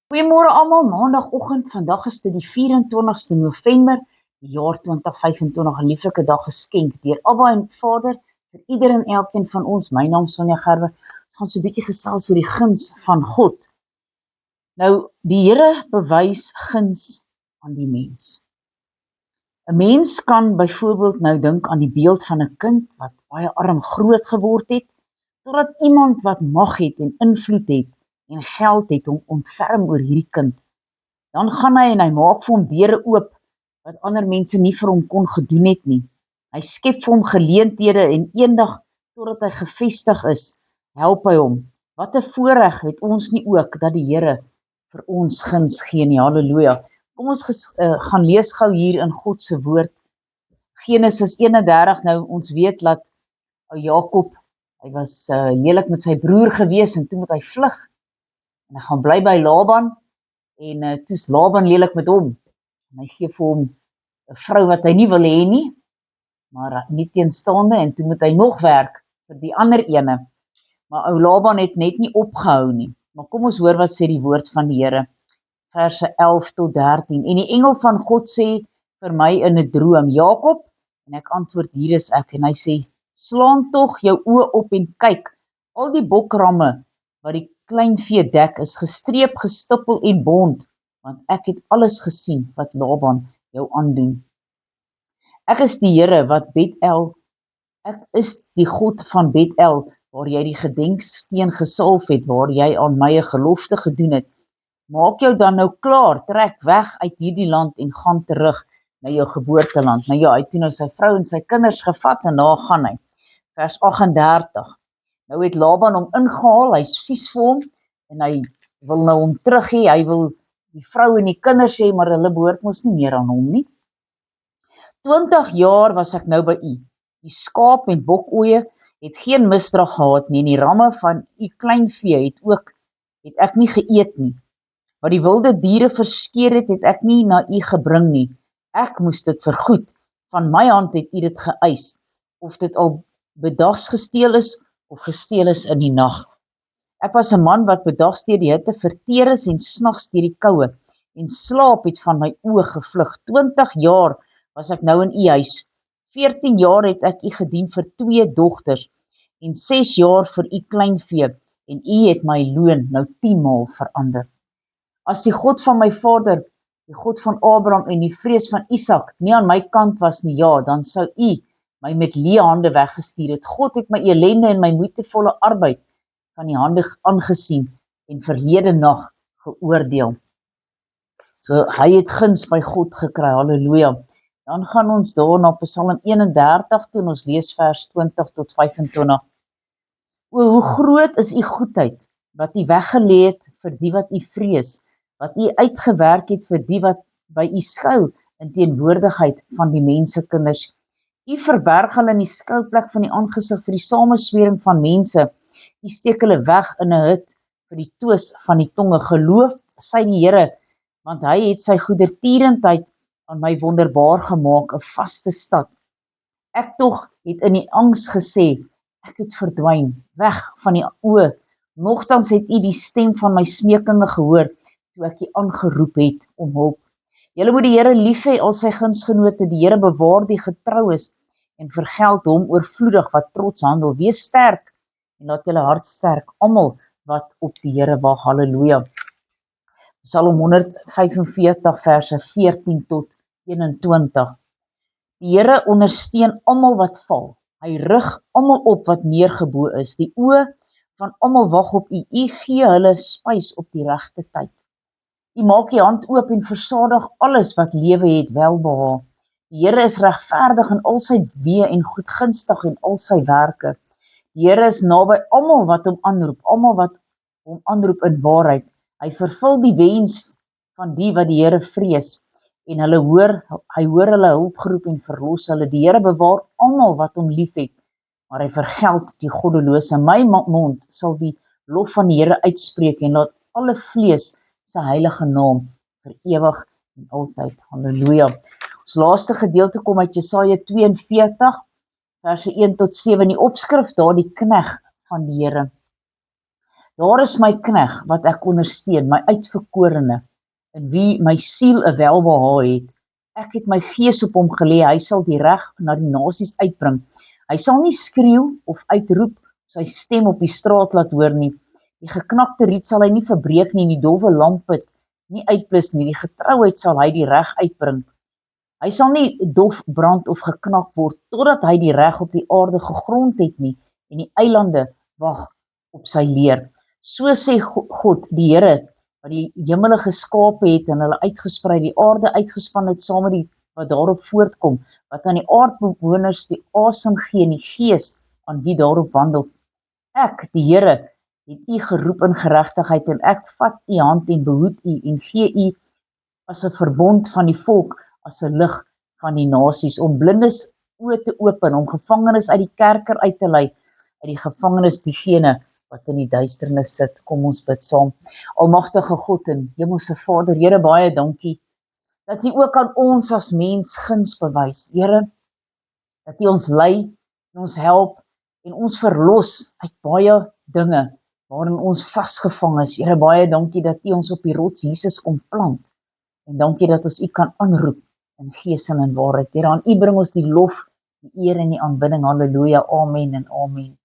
Goeiemôre almal, maandagoggend, vandag is dit die 24ste November, die jaar 2025, 'n lieflike dag geskenk deur Abba en Vader, vir ieder en elkeen van ons. My naam is Sonja Gerwe. Ons gaan so 'n bietjie gesels oor die guns van God. Nou, die Here bewys guns aan die mens. 'n Mens kan byvoorbeeld nou dink aan die beeld van 'n kind wat baie arm groot geword het, totdat iemand wat mag het en invloed het en geld het hom ontferm oor hierdie kind. Dan gaan hy en hy maak vir hom deure oop wat ander mense nie vir hom kon gedoen het nie. Hy skep vir hom geleenthede en eendag totdat hy gevestig is, help hy hom. Wat 'n voorreg het ons nie ook dat die Here vir ons guns gee nie. Halleluja. Kom ons gaan lees gou hier in God se woord. Genesis 31, nou ons weet dat Jakob, hy was lelik met sy broer gewees en toe moet hy vlug en hy gaan bly by Laban en toe's Laban lelik met hom. En hy gee vir hom 'n vrou wat hy nie wil hê nie, maar nie teenstaande, en toe moet hy nog werk vir die ander ene. Maar ou Laban het net nie opgehou nie. Maar kom ons hoor wat sê die woord van die Here. Verse 11 tot 13. En die engel van God sê vir my in 'n droom, Jakob, en ek antwoord, hier is ek. En hy sê, slaan tog jou oë op en kyk. Al die bokramme wat die kleinvee dek is gestreep, gestippel en bont, want ek het alles gesien wat Laban jou aandoen. Ek is die Here wat Bethel, ek is die God van Bethel, waar jy die gedenksteen gesalf het, waar jy aan my 'n gelofte gedoen het. Maak jou dan nou klaar, trek weg uit hierdie land en gaan terug na jou geboorteland. Nou ja, hy het toe nou sy vrou en sy kinders gevat en daar gaan hy. Vers 38. Nou het Laban hom ingehaal, hy's vies vir hom en hy wil nou hom terug hê, hy wil die vrou en die kinders hê, maar hulle behoort mos nie meer aan hom nie. 20 jaar was ek nou by u. Die skaap en bokoeie het geen misdrag gehad nie, en die ramme van u kleinvee het ek nie geëet nie. Wat die wilde diere verskeer het ek nie na u gebring nie. Ek moes dit vergoed. Van my hand het u dit geëis, of dit al bedags gesteel is, of gesteel is in die nag. Ek was 'n man wat bedags deur die hitte verteer is en snags deur die koue, en slaap het van my oë gevlug. 20 jaar was ek nou in u huis. 14 jaar het ek u gedien vir 2 dogters, en 6 jaar vir u kleinvee, en u het my loon nou 10 maal verander. As die God van my vader, die God van Abraham en die vrees van Isak nie aan my kant was nie, ja, dan sou u my met leë hande weggestuur het. God het my ellende en my moeitevolle arbeid van die hande aangesien en verlede nag geoordeel. So hy het guns by God gekry, halleluja. Dan gaan ons daar na Psalm 31 toe en ons lees vers 20 tot 25. O, hoe groot is u goedheid, wat u weggelê het vir die wat u vrees, wat u uitgewerk het vir die wat by u skuil in teenwoordigheid van die mensekinders. U verberg hulle in die skuilplek van die aangesig vir die sameswering van mense. U steek hulle weg in 'n hut vir die toos van die tonge. Geloof sy die Here, want hy het sy goedertierendheid aan my wonderbaar gemaak, 'n vaste stad. Ek tog het in die angs gesê, ek het verdwyn, weg van die oë. Nogtans het u die stem van my smekinge gehoor, toe ek u aangeroep het om hulp. Julle moet die Here lief hê, al sy gunsgenote, die Here bewaar die getrou is, en vergeld hom oorvloedig wat trots handel. Wees sterk, en laat julle hart sterk, almal wat op die Here wag, halleluja. Psalm 145 verse 14 tot 21. Die Here ondersteun almal wat val. Hy rig almal op wat neergebo is. Die oë van almal wag op u. U gee hulle spys op die regte tyd. U maak die hand oop en versadig alles wat lewe het welbehae. Die Here is regverdig in al sy weë en goedgunstig in al sy werke. Die Here is naby almal wat hom aanroep in waarheid. Hy vervul die wens van die wat die Here vrees, en hy hoor hulle hulpgeroep en verlos hulle. Die Here bewaar almal wat hom liefhet, maar hy vergeld die goddelose. My mond sal die lof van die Here uitspreek, en laat alle vlees sy heilige naam vir ewig en altyd. Halleluja. Ons laaste gedeelte kom uit Jesaja 42, verse 1 tot 7, die opskrif daar, die knegg van die Here. Daar is my knegg wat ek ondersteun, my uitverkorene, in wie my siel 'n welbehae het. Ek het my gees op hom gelê, hy sal die reg na die nasies uitbring. Hy sal nie skreeu of uitroep, sy stem op die straat laat hoor nie. Die geknakte riet sal hy nie verbreek nie, die dowwe lampet nie uitblus nie, die getrouheid sal hy die reg uitbring. Hy sal nie dof brand of geknak word, totdat hy die reg op die aarde gegrond het nie, en die eilande wag op sy leer. So sê God, die Here, wat die hemele geskape het en hulle uitgesprei, die aarde uitgespan het saam met die wat daarop voortkom, wat aan die aardbewoners die asem gee en die gees aan wie daarop wandel. Ek, die Here, het u geroep in geregtigheid en ek vat u hand en behoed u en gee u as 'n verbond van die volk, as 'n lig van die nasies, om blindes oë te open, om gevangenes uit die kerker uit te lei, uit die gevangenes diegene wat in die duisternis sit. Kom ons bid saam. Almagtige God en Hemelse Vader, Here, baie dankie dat U ook aan ons as mens guns bewys. Here, dat U ons lei en ons help en ons verlos uit baie dinge waarin ons vasgevang is. Here, baie dankie dat U ons op die rots Jesus kom plant. En dankie dat ons U kan aanroep in gees en in waarheid. Here, aan U bring ons die lof, die eer en die aanbidding. Halleluja, amen en amen.